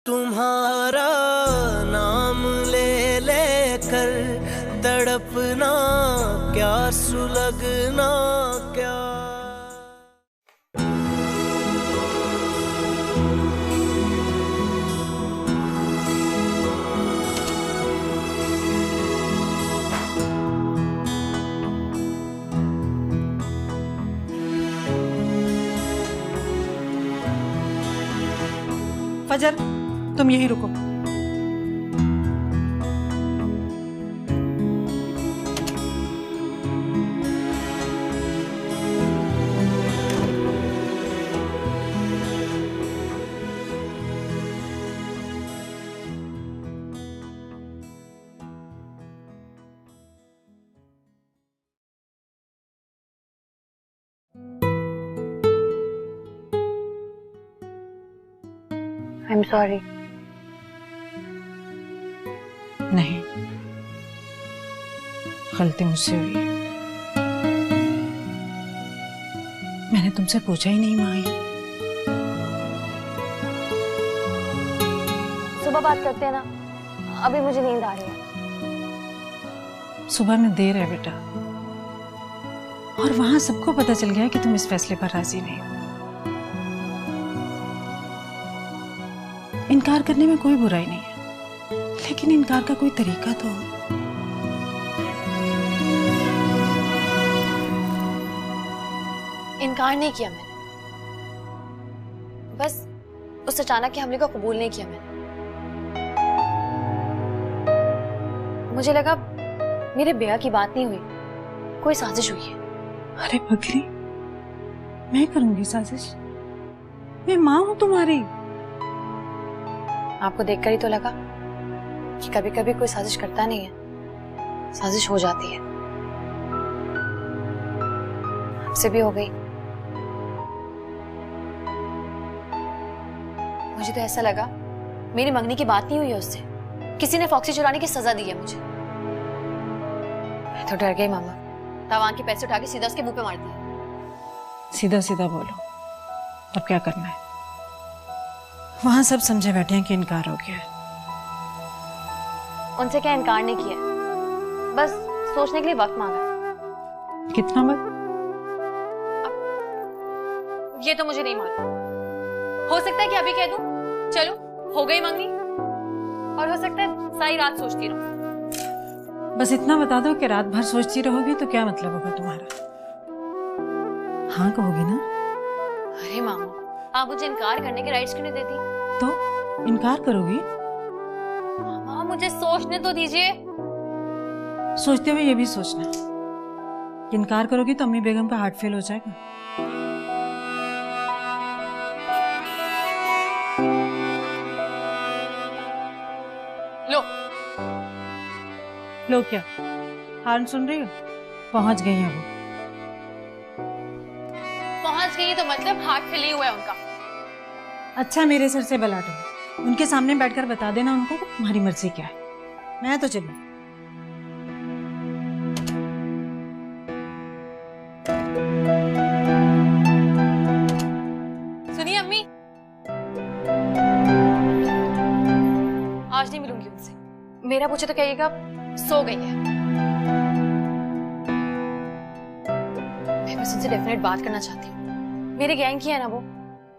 तुम्हारा नाम ले लेकर तड़पना क्या, सुलगना क्या। फजर, तुम यहीं रुको। I'm sorry. नहीं, गलती मुझसे हुई है। मैंने तुमसे पूछा ही नहीं माई। सुबह बात करते हैं ना, अभी मुझे नींद आ रही है। सुबह में देर है बेटा, और वहां सबको पता चल गया कि तुम इस फैसले पर राजी नहीं हो। इनकार करने में कोई बुराई नहीं है, लेकिन इनकार का कोई तरीका तो हो। इनकार नहीं किया मैंने, बस उस अचानक के हमले को कबूल नहीं किया मैंने। मुझे लगा मेरे ब्याह की बात नहीं हुई, कोई साजिश हुई है। अरे पगली, मैं करूंगी साजिश? मैं माँ हूं तुम्हारी। आपको देखकर ही तो लगा कि कभी कभी कोई साजिश करता नहीं है, साजिश हो जाती है। आपसे भी हो गई। मुझे तो ऐसा लगा मेरी मंगनी की बात नहीं हुई है उससे, किसी ने फॉक्सी चुराने की सजा दी है मुझे। मैं तो डर गई मामा, तवान के पैसे उठा के सीधा उसके मुंह पे मार दिया। सीधा सीधा बोलो, अब क्या करना है? वहां सब समझे बैठे हैं कि इनकार हो गया है। उनसे क्या इनकार नहीं किया, बस सोचने के लिए वक्त मांगा है। कितना वक्त? ये तो मुझे नहीं मालूम। हो सकता है कि अभी कह दूं चलो हो गई मंगनी, और हो सकता है सारी रात सोचती रहूं। बस इतना बता दो कि रात भर सोचती रहोगी तो क्या मतलब होगा तुम्हारा? हाँ कहोगी ना? अरे मामा, आप मुझे इनकार करने के राइट्स क्यों नहीं देती? तो इनकार करोगी? मामा मुझे सोचने तो दीजिए। सोचते हुए ये भी सोचना, इनकार करोगी तो अम्मी बेगम का हार्ट फेल हो जाएगा। लो क्या हार्न सुन रही हो? पहुंच गई हैं वो। पहुंच गई तो मतलब हार्ट फेल ही हुआ है उनका। अच्छा मेरे सर से बलाटो, उनके सामने बैठकर बता देना उनको तुम्हारी मर्जी क्या है। मैं तो चली। सुनिए अम्मी, आज नहीं मिलूंगी उनसे। मेरा पूछे तो कहिएगा सो गई है। मैं बस उनसे डेफिनेट बात करना चाहती हूँ। मेरे गैंग की है ना वो,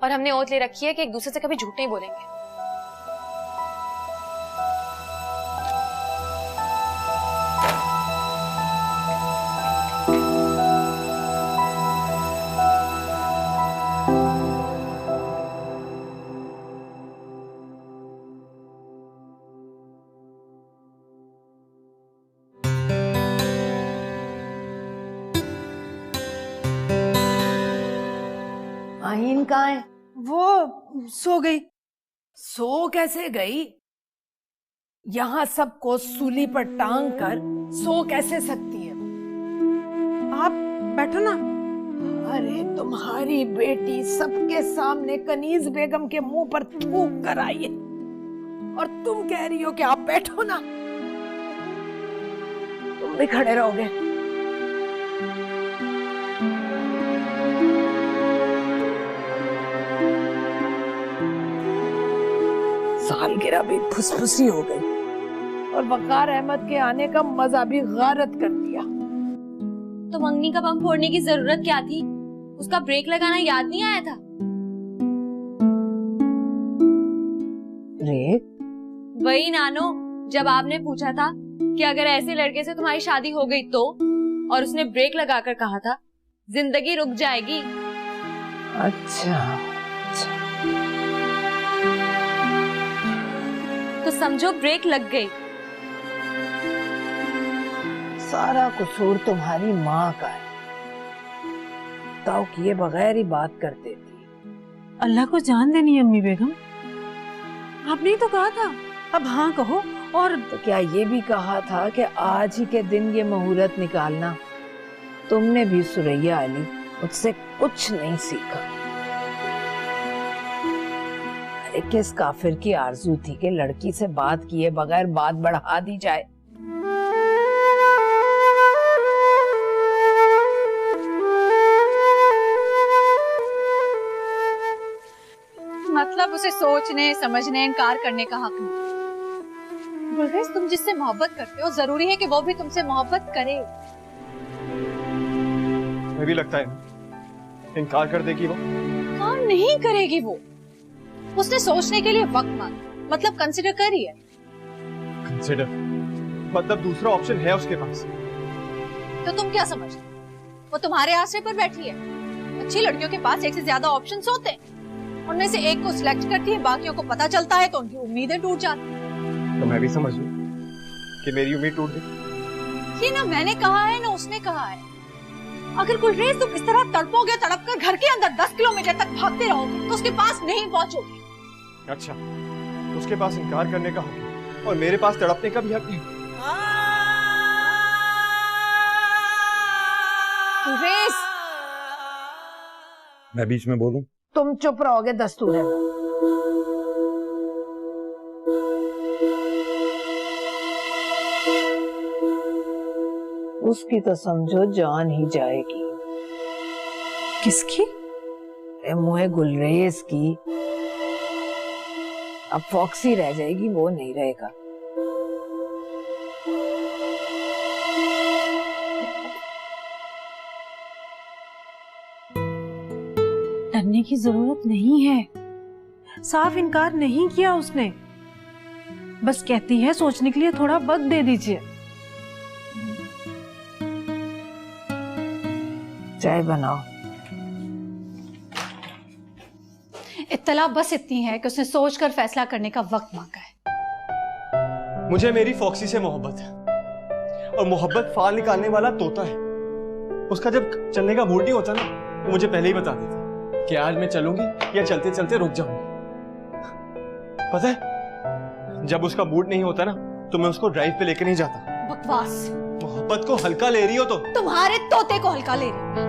और हमने ओथ ले रखी है कि एक दूसरे से कभी झूठ नहीं बोलेंगे। आहीन कहाँ है? वो सो गई। सो कैसे गई? यहाँ सबको सूली पर टांग कर सो कैसे सकती है? आप बैठो ना। अरे तुम्हारी बेटी सबके सामने कनीज बेगम के मुंह पर थूक कर आई है, और तुम कह रही हो कि आप बैठो ना। तुम भी खड़े रहोगे? सालगिरह भी फुसफुसी हो गई और वकार अहमद के आने का मजा भी गारत कर दिया। तो मंगनी का बम फोड़ने की जरूरत क्या थी? उसका ब्रेक लगाना याद नहीं आया था? ब्रेक? वही नानो, जब आपने पूछा था कि अगर ऐसे लड़के से तुम्हारी शादी हो गई तो, और उसने ब्रेक लगाकर कहा था जिंदगी रुक जाएगी। अच्छा, तो समझो ब्रेक लग गई। सारा कसूर तुम्हारी माँ का है। ताऊ किए बगैर ही बात कर देती। अल्लाह को जान देनी अम्मी बेगम, आपने ही तो कहा था, अब हाँ कहो। और तो क्या ये भी कहा था कि आज ही के दिन ये मुहूर्त निकालना? तुमने भी सुरैया अली मुझसे कुछ नहीं सीखा। अरे किस काफिर की आरजू थी कि लड़की से बात किए बगैर बात बढ़ा दी जाए। मतलब उसे सोचने समझने इनकार करने का हक नहीं। गुलरेज, तुम जिससे मोहब्बत करते हो जरूरी है कि वो भी तुमसे मोहब्बत करे। मुझे भी लगता है इनकार कर देगी वो। हाँ, नहीं करेगी वो। उसने सोचने के लिए वक्त मांगा, मतलब कंसिडर करी है। कंसिडर मतलब दूसरा ऑप्शन है उसके पास। तो तुम क्या समझते, वो तुम्हारे आसरे पर बैठी है? अच्छी लड़कियों के पास एक से ज्यादा ऑप्शंस होते हैं, उनमें से एक को सिलेक्ट करती है, बाकियों को पता चलता है तो उनकी उम्मीदें टूट जाती हैं। तो मैं भी समझ लूं कि मेरी उम्मीद टूट गई। ये ना मैंने कहा है ना उसने कहा है। अगर गुलरेज तुम इस तरह तड़पोगे, तड़प कर घर के अंदर 10 किलोमीटर तक भागते रहोगे तो उसके पास नहीं पहुंचोगे। अच्छा, उसके पास इनकार करने का हक है और मेरे पास तड़पने का भी हक नहीं। गुलरेज, मैं बीच में बोलूं? तुम चुप रहोगे, दस्तूर है। उसकी तो समझो जान ही जाएगी। किसकी? मुहे गुलरेज की। अब फॉक्सी रह जाएगी, वो नहीं रहेगा। डरने की जरूरत नहीं है, साफ इनकार नहीं किया उसने, बस कहती है सोचने के लिए थोड़ा वक्त दे दीजिए। चाय बनाओ। इत्तला बस इतनी है कि उसने सोचकर फैसला करने का वक्त मांगा है। मुझे मेरी फॉक्सी से मोहब्बत है और मोहब्बत फाल निकालने वाला तोता है। उसका जब चलने का मूड नहीं होता ना, वो मुझे पहले ही बता देती कि आज मैं चलूंगी या चलते चलते रुक जाऊंगी। पता है, जब उसका मूड नहीं होता ना तो मैं उसको ड्राइव पे लेके नहीं जाता। बकवास। मोहब्बत को हल्का ले रही हो तो? तुम्हारे तोते को हल्का ले रही हूं।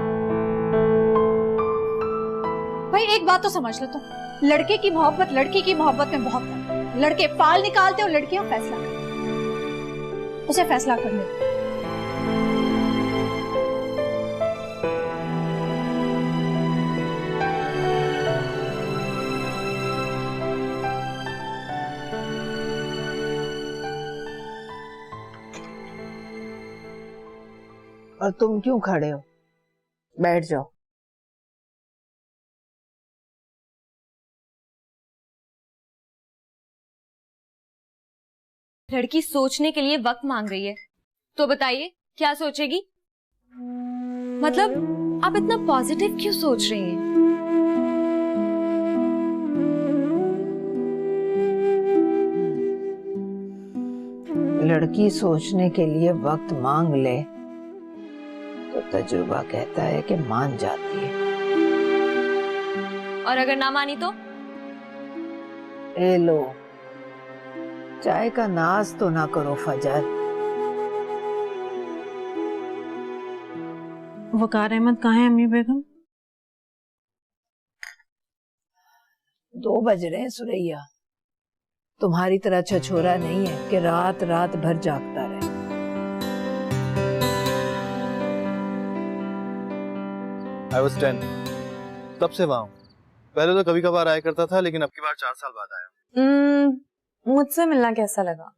भाई एक बात तो समझ लो तुम, लड़के की मोहब्बत लड़की की मोहब्बत में बहुत फर्क है। लड़के फाल निकालते और लड़कियां फैसला करती। उसे फैसला करने दो। और तुम क्यों खड़े हो? बैठ जाओ। लड़की सोचने के लिए वक्त मांग रही है, तो बताइए क्या सोचेगी? मतलब आप इतना पॉजिटिव क्यों सोच रही हैं? लड़की सोचने के लिए वक्त मांग ले तो तजुर्बा कहता है कि मान जाती है। और अगर ना मानी तो? ए लो, चाय का नाज तो ना करो फजर। वकार अहमद कहाँ है अम्मी बेगम? 2 बज रहे हैं सुरैया। तुम्हारी तरह छछोरा नहीं है कि रात रात भर जागता रहे। I was 10, तब से वहां हूं। पहले तो कभी कभार आया करता था, लेकिन अब की बार 4 साल बाद आया हूं। मुझसे मिलना कैसा लगा?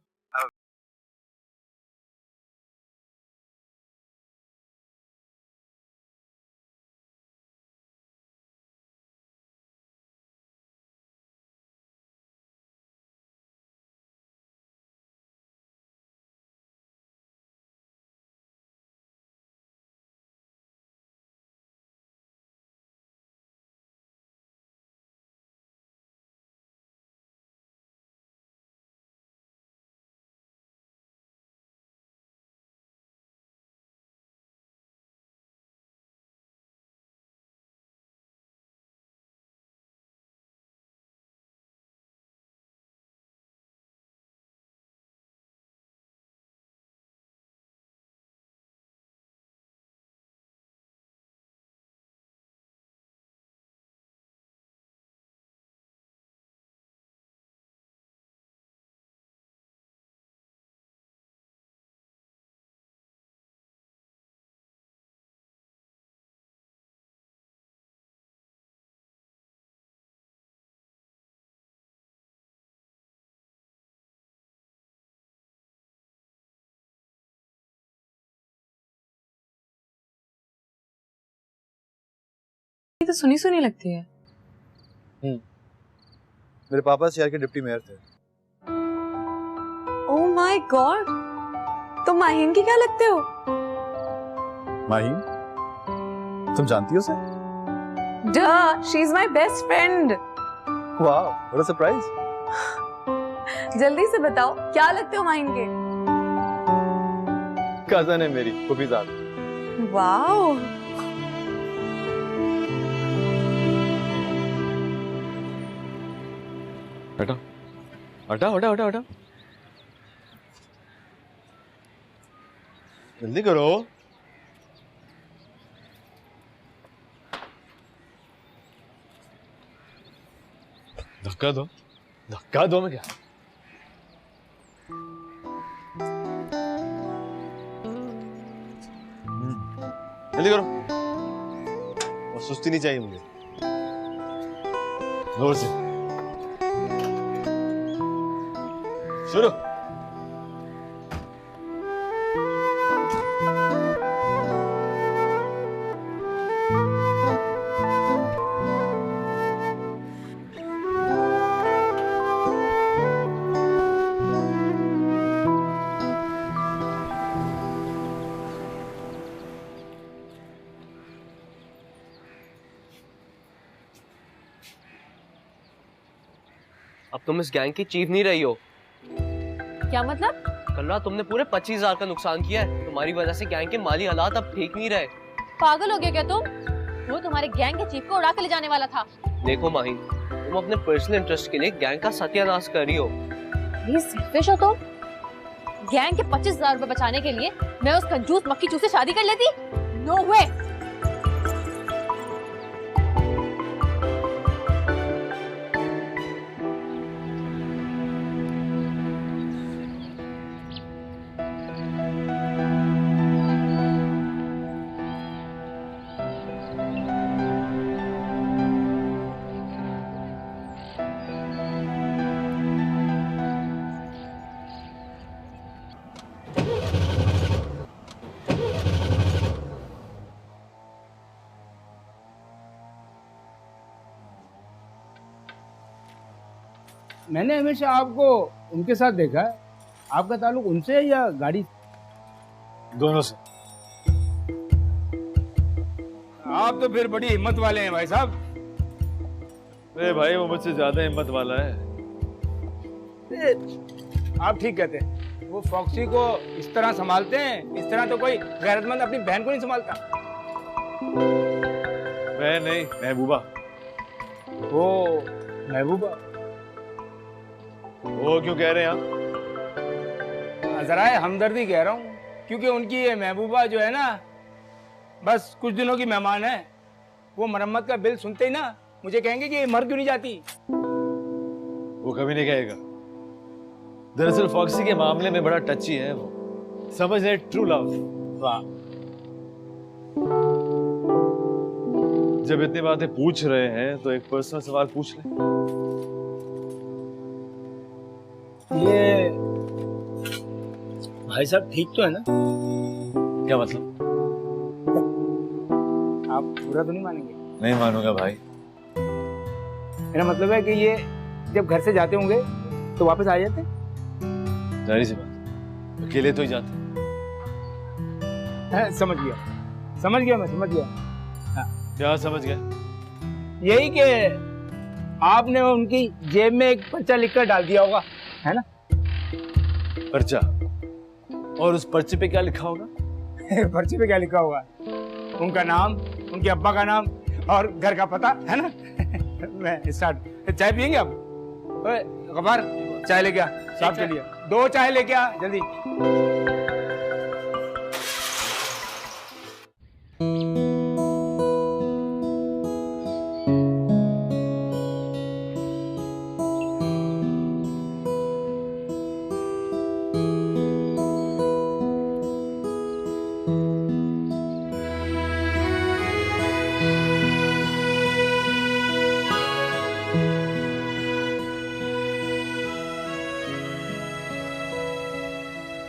ये तो सुनी सुनी लगती है। मेरे पापा शहर के डिप्टी मेयर थे। ओह माय गॉड, तुम माहीन की क्या लगते हो? माहीन? तुम जानती हो उसे? Duh, she's my best friend. वाह, what a surprise. जल्दी से बताओ क्या लगते हो माहीन के? कजन है मेरी, फूफीजाद। वाओ। हटा हटा हटा हटा हटा, जल्दी करो। धक्का दो, धक्का दो। मैं क्या जल्दी करो, और सुस्ती नहीं चाहिए मुझे। जोर से शुरू। अब तुम इस गैंग की चीफ नहीं रही हो। क्या मतलब? कल रात तुमने पूरे 25,000 का नुकसान किया है। तुम्हारी वजह से गैंग के माली हालात अब ठीक नहीं रहे। पागल हो गया क्या तुम? वो तुम्हारे गैंग के चीफ को उड़ा के ले जाने वाला था। देखो माहिन, तुम अपने पर्सनल इंटरेस्ट के लिए गैंग का सत्यानाश कर रही हो। ये सेल्फिश हो तुम। गैंग के 25,000 रुपए बचाने के लिए मैं उस कंजूस मक्खी चूस से शादी कर लेती? नो वे। मैंने हमेशा आपको उनके साथ देखा है। आपका ताल्लुक उनसे है या गाड़ी? दोनों से। आप तो फिर बड़ी हिम्मत वाले हैं भाई साहब। अरे भाई, वो मुझसे ज्यादा हिम्मत वाला है। आप ठीक कहते हैं। वो फॉक्सी को इस तरह संभालते हैं, इस तरह तो कोई गैरतमंद अपनी बहन को नहीं संभालता। बहन नहीं, महबूबा। वो महबूबा? वो क्यों कह रहे हैं आप? जरा हमदर्दी कह रहा हूँ, क्योंकि उनकी ये महबूबा जो है ना, बस कुछ दिनों की मेहमान है। वो मरम्मत का बिल सुनते ही ना मुझे कहेंगे कि ये मर क्यों नहीं जाती। वो कभी नहीं कहेगा। दरअसल फॉक्सी के मामले में बड़ा टची है वो। समझ रहे? True love. वाह। जब इतनी बातें पूछ रहे हैं तो एक पर्सनल सवाल पूछ लें। ये भाई साहब ठीक तो है ना? क्या मतलब? आप पूरा तो नहीं मानेंगे? नहीं मानूंगा भाई। मेरा मतलब है कि ये जब घर से जाते होंगे तो वापस आ जाते? जाहिर सी बात, अकेले तो ही जाते। समझ गया मैं समझ गया। क्या समझ गया? यही कि आपने उनकी जेब में एक पर्चा लिखकर डाल दिया होगा, है ना? पर्चा? और उस पर्चे पे क्या लिखा होगा? पर्चे पे क्या लिखा होगा? उनका नाम, उनके अब्बा का नाम और घर का पता, है ना? मैं स्टार्ट। चाय पियेंगे आप? ओए गफार, चाय लेके आ साहब के लिए। 2 चाय लेके आ जल्दी।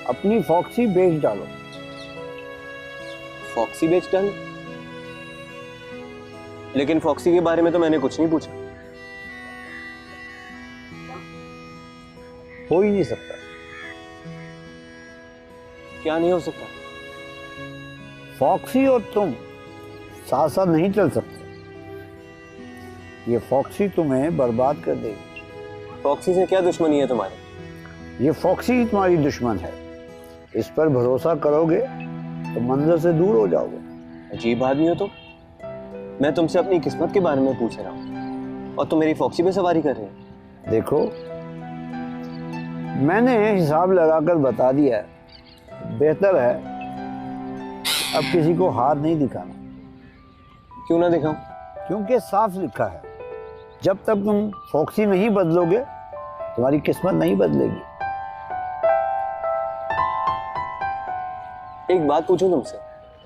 अपनी फॉक्सी बेच डालो। फॉक्सी बेच डालो? लेकिन फॉक्सी के बारे में तो मैंने कुछ नहीं पूछा। हो ही नहीं सकता। क्या नहीं हो सकता? फॉक्सी और तुम साथ साथ नहीं चल सकते। ये फॉक्सी तुम्हें बर्बाद कर देगी। फॉक्सी से क्या दुश्मनी है तुम्हारी? ये फॉक्सी ही तुम्हारी दुश्मन है। इस पर भरोसा करोगे तो मंदिर से दूर हो जाओगे। अजीब आदमी हो तुम। मैं तुमसे अपनी किस्मत के बारे में पूछ रहा हूँ और तुम मेरी फॉक्सी पे सवारी कर रहे हो। देखो, मैंने हिसाब लगाकर बता दिया है। बेहतर है अब किसी को हाथ नहीं दिखाना। क्यों ना दिखाऊं? क्योंकि साफ लिखा है, जब तक तुम फॉक्सी नहीं बदलोगे तुम्हारी किस्मत नहीं बदलेगी। एक बात पूछूं तुमसे?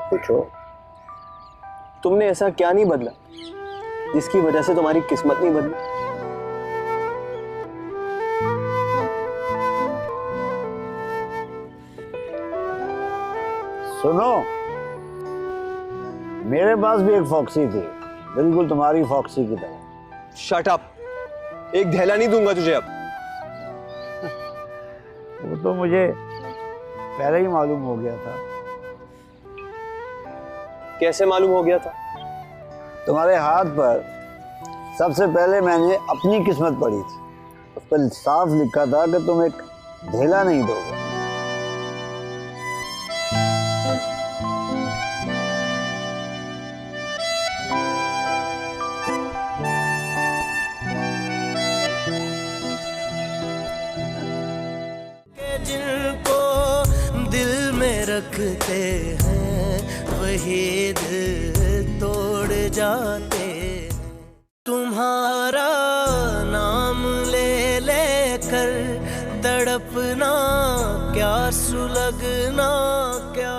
पूछो। तुमने ऐसा क्या नहीं बदला जिसकी वजह से तुम्हारी किस्मत नहीं बदली? सुनो, मेरे पास भी एक फॉक्सी थी, बिल्कुल तुम्हारी फॉक्सी की तरह। Shut up! एक धैला नहीं दूंगा तुझे अब। वो तो मुझे पहले ही मालूम हो गया था। कैसे मालूम हो गया था? तुम्हारे हाथ पर सबसे पहले मैंने अपनी किस्मत पढ़ी थी। उस पर साफ लिखा था कि तुम एक ढेला नहीं दोगे। जिनको दिल में रखते हैं वही दिल तोड़ जाते हैं। तुम्हारा नाम ले लेकर तड़पना क्या, सुलगना क्या।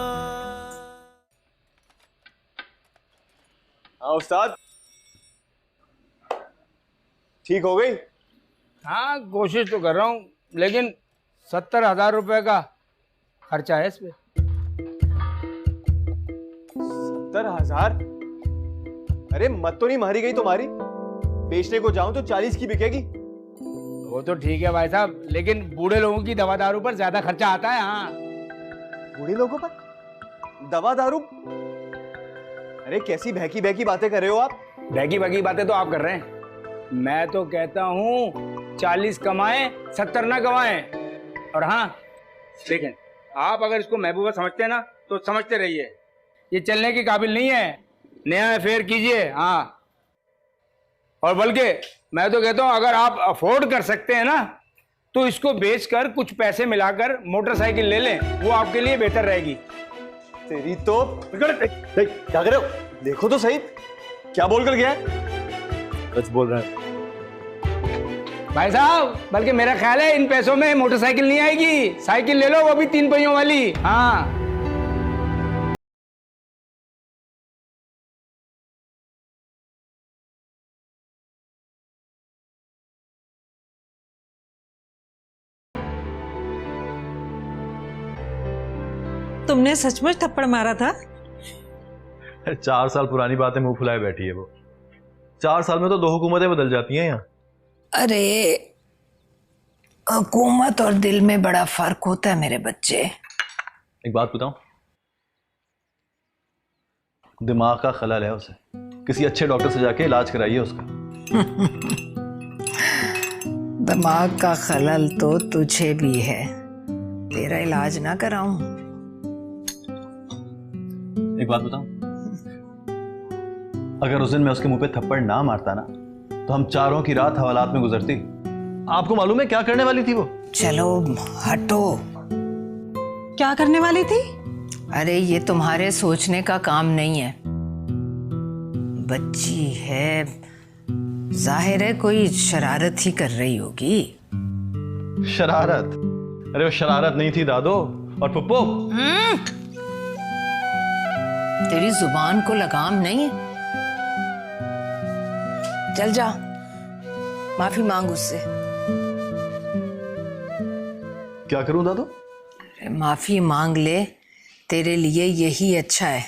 हाँ उस्ताद, ठीक हो गई? हाँ कोशिश तो कर रहा हूँ, लेकिन 70,000 रुपए का खर्चा है इस पे। 70,000? अरे मत तो नहीं मारी गई तुम्हारी? बेचने को जाऊं तो 40 की बिकेगी। वो तो ठीक है भाई साहब, लेकिन बूढ़े लोगों की दवा दारू पर ज्यादा खर्चा आता है। हाँ, बूढ़े लोगों पर दवा दारू? अरे कैसी बहकी बहकी बातें कर रहे हो आप? बहकी बहकी बातें तो आप कर रहे हैं। मैं तो कहता हूँ 40 कमाएं 70 ना गवाएं। और हाँ देखें, आप अगर इसको महबूबा समझते हैं ना तो समझते रहिए, ये चलने के काबिल नहीं है। नया अफेयर कीजिए। हाँ, और बल्कि मैं तो कहता हूँ अगर आप अफोर्ड कर सकते हैं ना तो इसको बेचकर कुछ पैसे मिलाकर मोटरसाइकिल ले लें, वो आपके लिए बेहतर रहेगी। तेरी तो क्या कर रहे हो? देखो तो सही, क्या बोल कर गया है? सच बोल रहा है भाई साहब, बल्कि मेरा ख्याल है इन पैसों में मोटरसाइकिल नहीं आएगी, साइकिल ले लो, वो भी 3 पहियों वाली। हाँ तुमने सचमुच थप्पड़ मारा था? 4 साल पुरानी बातें मुंह फुलाए बैठी है वो। 4 साल में तो 2 हुकूमतें बदल जाती हैं यहाँ। अरे हुकूमत और दिल में बड़ा फर्क होता है मेरे बच्चे। एक बात बताऊं, दिमाग का खलल है उसे, किसी अच्छे डॉक्टर से जाके इलाज कराइए उसका। दिमाग का खलल तो तुझे भी है, तेरा इलाज ना कराऊं? एक बात बताऊं, अगर उस दिन मैं उसके मुंह पे थप्पड़ ना मारता ना तो हम चारों की रात हवालात में गुजरती। आपको मालूम है क्या करने वाली थी वो? चलो हटो। क्या करने वाली थी? अरे ये तुम्हारे सोचने का काम नहीं है। बच्ची है, जाहिर है कोई शरारत ही कर रही होगी। शरारत? अरे वो शरारत नहीं थी दादो और पुप्पो। तेरी जुबान को लगाम नहीं है? चल जा, माफी मांग उससे। क्या करूं दादो? अरे माफी मांग ले, तेरे लिए यही अच्छा है,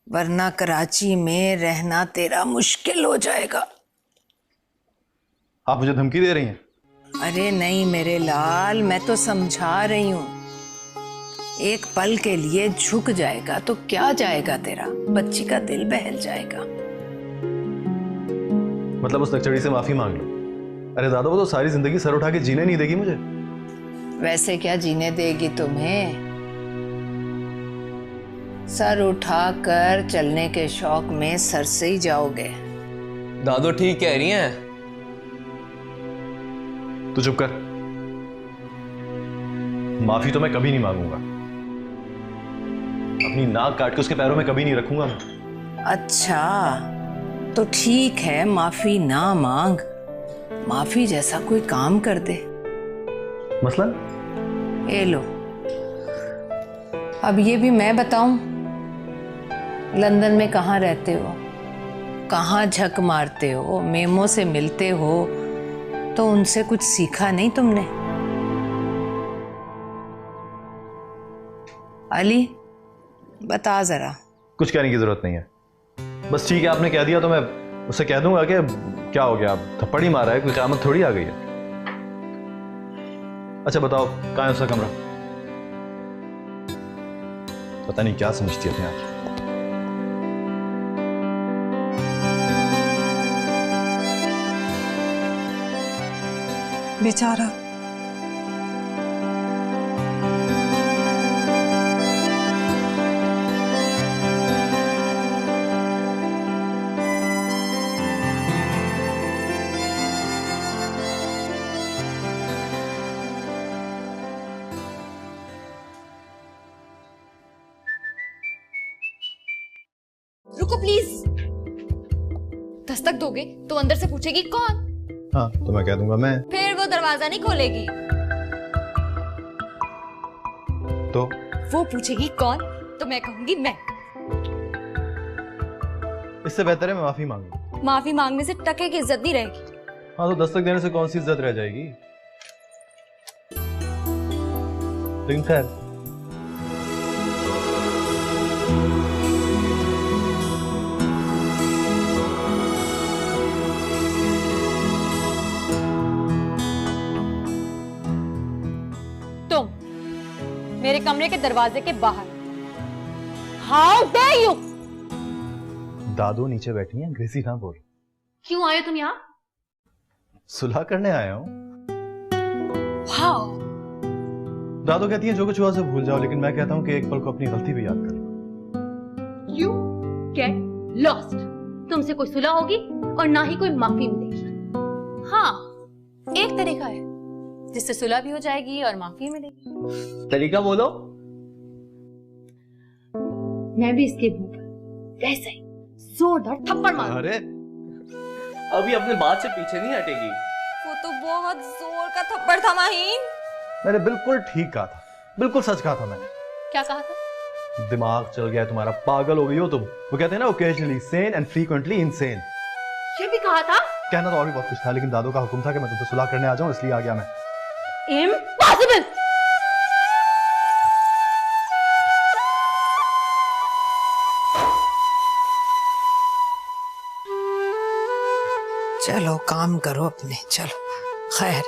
वरना कराची में रहना तेरा मुश्किल हो जाएगा। आप मुझे धमकी दे रही हैं? अरे नहीं मेरे लाल, मैं तो समझा रही हूं। एक पल के लिए झुक जाएगा तो क्या जाएगा तेरा, बच्ची का दिल बहल जाएगा। मतलब उस नकचड़ी से माफी मांग लो? अरे दादा वो तो सारी जिंदगी सर उठा के जीने नहीं देगी मुझे। वैसे क्या जीने देगी तुम्हें? सर उठाकर चलने के शौक में सर से ही जाओगे। दादो ठीक कह रही हैं। तू चुप कर। माफी तो मैं कभी नहीं मांगूंगा, अपनी नाक काट के उसके पैरों में कभी नहीं रखूंगा मैं। अच्छा तो ठीक है, माफी ना मांग, माफी जैसा कोई काम कर दे। मसलन? ये लो, अब ये भी मैं बताऊं, लंदन में कहाँ रहते हो, कहाँ झक मारते हो, मेमो से मिलते हो, तो उनसे कुछ सीखा नहीं तुमने? अली बता जरा। कुछ कहने की जरूरत नहीं है, बस ठीक है आपने कह दिया तो मैं उसे कह दूंगा कि क्या हो गया, थप्पड़ ही मारा है, कोई क़यामत थोड़ी आ गई है। अच्छा बताओ कहाँ है उसका कमरा? पता नहीं क्या समझती है अपने आप। बेचारा। रुको प्लीज। दस्तक दोगे तो अंदर से पूछेगी कौन? हाँ तो मैं कह दूंगा मैं। फिर वो दरवाजा नहीं खोलेगी। तो वो पूछेगी कौन, तो मैं कहूंगी मैं। इससे बेहतर है मैं माफी मांगू। माफी मांगने से टके की इज्जत नहीं रहेगी। हाँ तो दस्तक देने से कौन सी इज्जत रह जाएगी? लेकिन खैर मेरे कमरे के दरवाजे के बाहर। How dare you! दादू नीचे बैठी हैं, अंग्रेजी ना बोल। क्यों आए तुम यहाँ? सुलह करने आया हूँ। वाओ! दादू कहती है जो कुछ हुआ से भूल जाओ, लेकिन मैं कहता हूँ कि एक पल को अपनी गलती भी याद कर लो। You get lost। तुमसे कोई सुलह होगी और ना ही कोई माफी मिलेगी। हाँ, एक तरीका है जिससे सुलह भी हो जाएगी और माफी मिलेगी। तरीका बोलो। मैं भी इसके मुंह पर वैसे ही जोरदार थप्पड़ मारूं। अरे अभी अपने बात से पीछे नहीं हटेगी। वो तो बहुत जोर का थप्पड़ था माहीन। मैंने बिल्कुल ठीक कहा था, बिल्कुल सच कहा था मैंने। क्या कहा था? दिमाग चल गया तुम्हारा, पागल हो गई हो तुम। वो कहते हैं ना occasionally Sen and frequently insane. ये भी कहा था? कहना तो और भी बहुत कुछ था, लेकिन दादू का हुक्म था कि मैं तुमसे सुलह करने आ जाऊं, इसलिए आ गया मैं। Impossible! चलो काम करो अपने, चलो खैर है।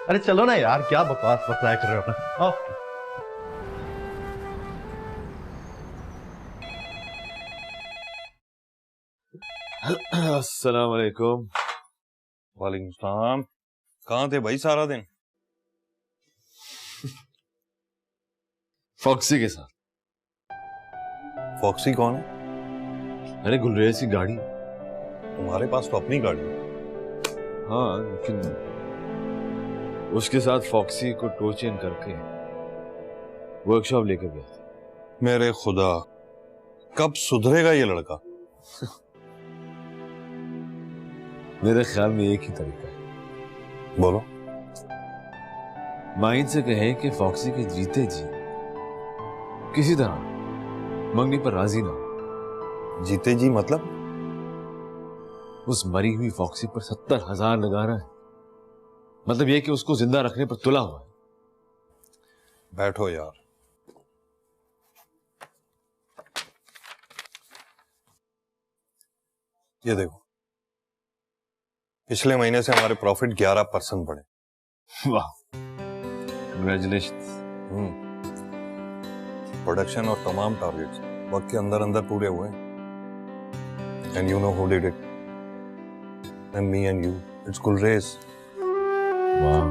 अरे चलो ना यार, क्या बकवास बकराए कर रहे हो अपना। आओ। अस्सलाम वालेकुम। वालेकुम सलाम। कहाँ थे भाई सारा दिन? फॉक्सी के साथ। फॉक्सी कौन है? अरे गुलरेज की गाड़ी। तुम्हारे पास तो अपनी गाड़ी है। हाँ, लेकिन उसके साथ फॉक्सी को टो चेन करके वर्कशॉप लेकर गया था। मेरे खुदा, कब सुधरेगा ये लड़का? मेरे ख्याल में एक ही तरीका है। बोलो। माइन से कहें कि फॉक्सी के जीते जी किसी तरह मंगनी पर राजी ना हो। जीते जी मतलब? उस मरी हुई फॉक्सी पर 70,000 लगा रहा है। मतलब यह कि उसको जिंदा रखने पर तुला हुआ है। बैठो यार। ये देखो, पिछले महीने से हमारे प्रॉफिट 11% बढ़े। वाह, कांग्रेचुलेशंस। प्रोडक्शन और तमाम टारगेट्स वक्त के अंदर अंदर पूरे हुए। And you know who did it? And me and you, it's Gulrez. वाह।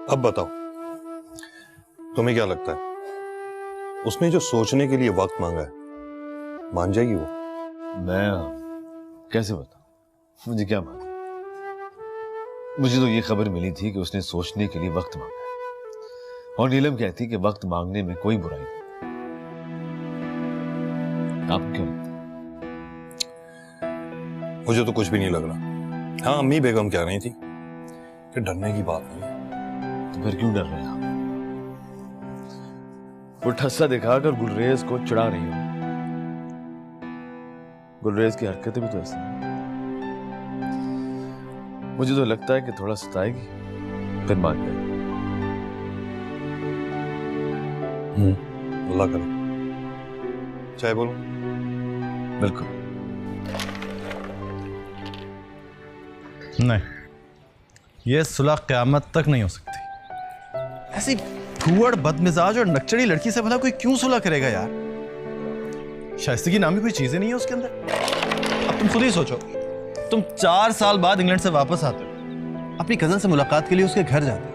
अब बताओ, तुम्हें क्या लगता है उसने जो सोचने के लिए वक्त मांगा है, मान जाएगी वो? मैं कैसे बताऊं, मुझे क्या मालूम। मुझे तो ये खबर मिली थी कि उसने सोचने के लिए वक्त मांगा है, और नीलम कहती कि वक्त मांगने में कोई बुराई नहीं। आपको क्या लगता है? मुझे तो कुछ भी नहीं लग रहा। हाँ, अम्मी बेगम कह रही थी कि डरने की बात नहीं है। तो फिर क्यों डर रहे हैं आप? वो ठस्सा दिखाकर गुलरेज को चिढ़ा रही हो। गुलरेज की हरकतें भी तो ऐसी हैं। मुझे तो लगता है कि थोड़ा सताएगी, फिर मान जाएगी। अल्लाह करे। चाय बोलो? बिल्कुल नहीं, ये सुलह क़यामत तक नहीं हो सकती। ऐसी फूहड़, बदमिजाज और नकचड़ी लड़की से भला कोई क्यों सुलह करेगा यार? शाइस्तगी नामी कोई चीजें नहीं है उसके अंदर। अब तुम खुद ही सोचो, तुम 4 साल बाद इंग्लैंड से वापस आते हो, अपनी कजन से मुलाकात के लिए उसके घर जाते हो।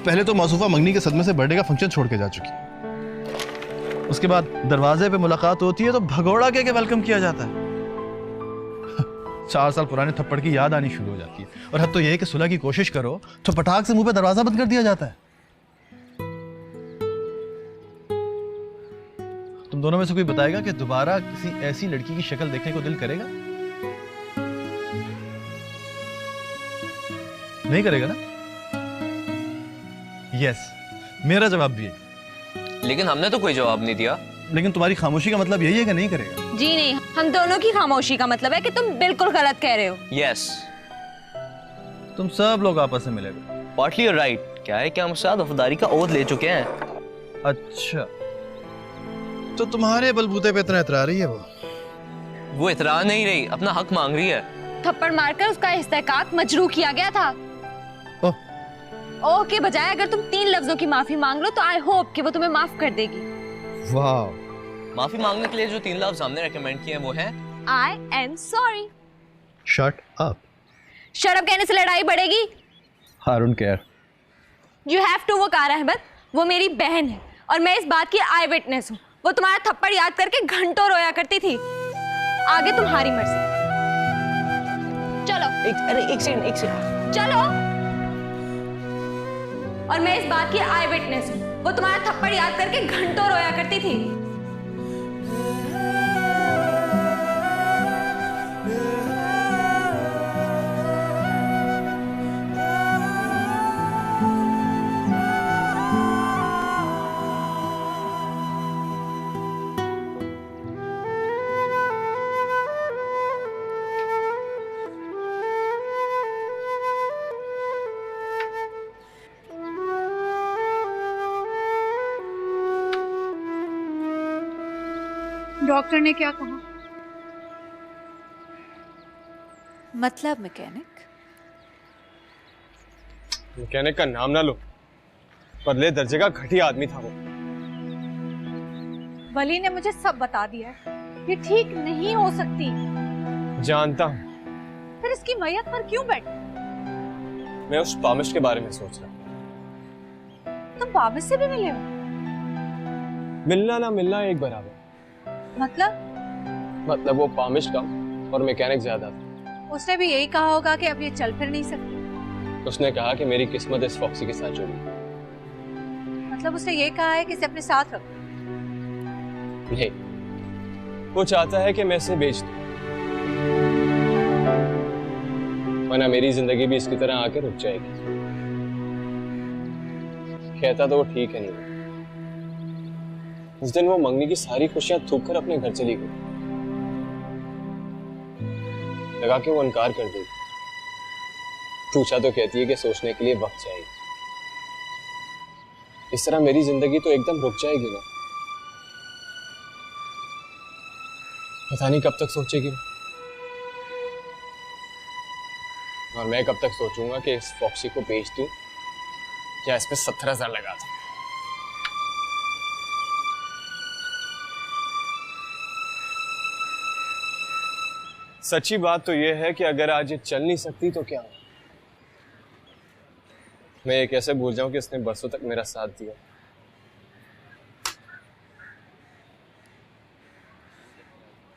पहले तो मासूफा मंगनी के सदमे से बर्थडे का फंक्शन छोड़ के जा चुकी है। उसके बाद दरवाजे पे मुलाकात होती है तो भगोड़ा के वेलकम किया जाता है। 4 साल पुराने थप्पड़ की याद आनी शुरू हो जाती है, और हद तो यह है कि सुलह की कोशिश करो तो पटाख से मुंह पे दरवाजा बंद कर दिया जाता है। तुम दोनों में से कोई बताएगा कि दोबारा किसी ऐसी लड़की की शक्ल देखने को दिल करेगा? नहीं करेगा ना? यस, मेरा जवाब भी है। लेकिन हमने तो कोई जवाब नहीं दिया। लेकिन तुम्हारी खामोशी का मतलब यही है कि नहीं करेगा? जी नहीं, हम दोनों की खामोशी का मतलब है कि तुम बिल्कुल गलत कह रहे हो। यस, तुम सब लोग आपस में मिलेगा। Partly you right. क्या है कि हम उस्ताद वफादारी का ओहद ले चुके हैं। अच्छा, तो तुम्हारे बलबूते पे इतना इतरा रही है वो इतरा नहीं रही, अपना हक मांग रही है। थप्पड़ मारकर उसका इस्तेकाक मजरूह किया गया था। ओह के बजाय अगर तुम 3 लफ्जों की माफी मांग लो तो आई होप कि वो तुम्हें माफ कर देगी। वाह। माफी मांगने के लिए जो 3 लफ्ज हमने रेकमेंड किए हैं वो हैं I am sorry. Shut up. Shut up कहने से लड़ाई बढ़ेगी? I don't care. You have to, वो कार अहमद, वो मेरी बहन है और मैं इस बात की आई विटनेस हूँ। वो तुम्हारा थप्पड़ याद करके घंटों रोया करती थी। आगे तुम्हारी मर्जी। चलो। एक सेकंड। चलो। और मैं इस बात की आई विटनेस हूँ। वो तुम्हारा थप्पड़ याद करके घंटों रोया करती थी। डॉक्टर ने क्या कहा? मतलब मैकेनिक? मैकेनिक का नाम ना लो, परले दर्जे का घटिया आदमी था वो। वली ने मुझे सब बता दिया है, ये ठीक नहीं हो सकती। जानता हूँ। फिर इसकी मैयत पर क्यों बैठे? मैं उस पामिश के बारे में सोच रहा हूँ। तुम पामिश से भी मिले हो? मिलना ना मिलना एक बराबर। मतलब वो पामिश कम और मैकेनिक ज्यादा था। उसने भी यही कहा होगा कि अब ये चल फिर नहीं सकती। उसने कहा कि मेरी किस्मत इस फॉक्सी के साथ जुड़ी। मतलब उसने ये कहा है कि इसे अपने साथ रखो? नहीं, वो चाहता है कि मैं इसे बेच दूं, वरना मेरी जिंदगी भी इसकी तरह आके रुक जाएगी। कहता तो वो ठीक है नहीं। उस दिन वो मंगनी की सारी खुशियां थूक कर अपने घर चली गई। लगा कि वो इनकार कर देगी। पूछा तो कहती है कि सोचने के लिए वक्त चाहिए। इस तरह मेरी जिंदगी तो एकदम रुक जाएगी ना। पता नहीं कब तक सोचेगी और मैं कब तक सोचूंगा कि इस फॉक्सी को बेच दूं या इस पे 70,000 लगा दूं। सच्ची बात तो यह है कि अगर आज ये चल नहीं सकती तो क्या, मैं ये कैसे भूल जाऊं कि इसने बरसों तक मेरा साथ दिया।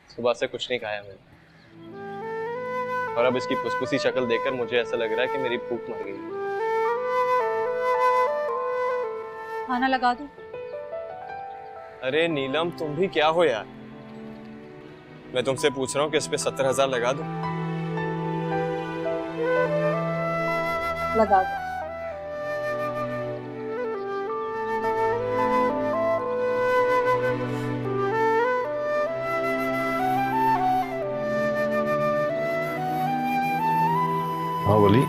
सुबह से कुछ नहीं खाया मैंने और अब इसकी फुसफुसी शक्ल देखकर मुझे ऐसा लग रहा है कि मेरी भूख मर गई। खाना लगा दूं? अरे नीलम, तुम भी क्या हो यार। मैं तुमसे पूछ रहा हूँ कि इस पे 70,000 लगा दूं? लगा दो। हाँ वली,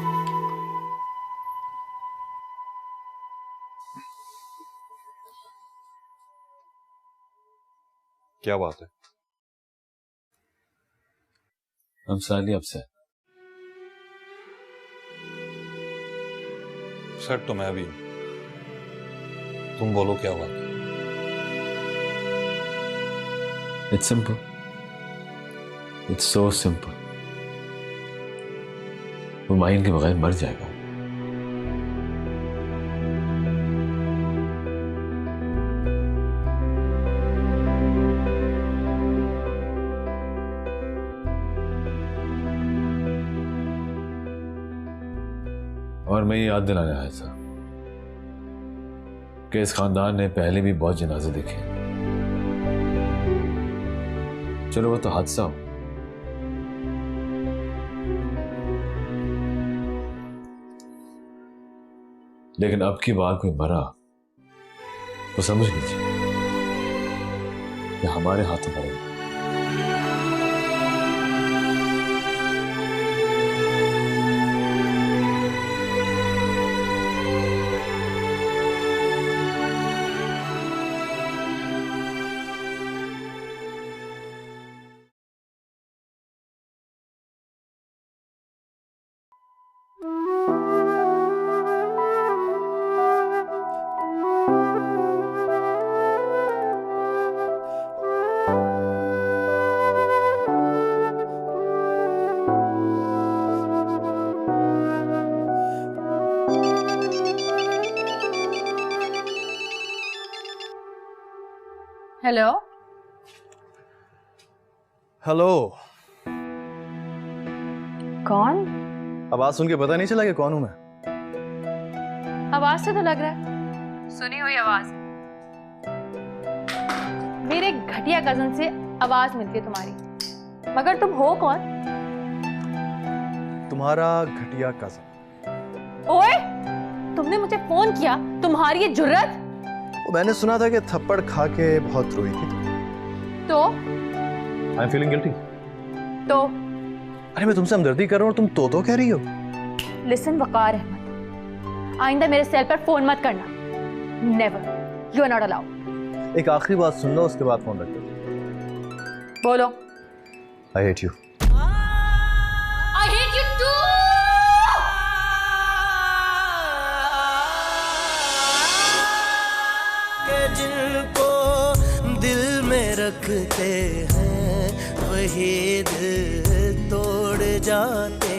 क्या बात है? हम साली आपसे सेट तो मैं भी हूं। तुम बोलो क्या बात है? It's simple, it's so simple. वो माइन के बगैर मर जाएगा। और मैं ये याद दिलाने आया था कि इस खानदान ने पहले भी बहुत जनाजे देखे। चलो वो तो हादसा हो, लेकिन अब की बार कोई मरा तो समझ लीजिए कि हमारे हाथों मरेगा। Hello hello. कौन? आवाज सुन के पता नहीं चला कि कौन हूं मैं? आवाज से तो लग रहा है सुनी हुई आवाज। मेरे घटिया कजन से आवाज मिलती है तुम्हारी, मगर तुम हो कौन? तुम्हारा घटिया कजन। ओए, तुमने मुझे फोन किया? तुम्हारी ये जुर्रत? मैंने सुना था कि थप्पड़ खा के बहुत रोई थी तो आई एम फीलिंग गिल्टी। तो अरे मैं तुमसे हमदर्दी कर रहा हूँ, तुम तो कह रही हो। लिसन वकार अहमद, आइंदा मेरे सेल पर फोन मत करना। Never, you are not allowed. एक आखिरी बात सुन लो, उसके बाद फोन रख दो। बोलो। I hate you. I hate you too! जिनको दिल में रखते हैं वही दिल तोड़ जाते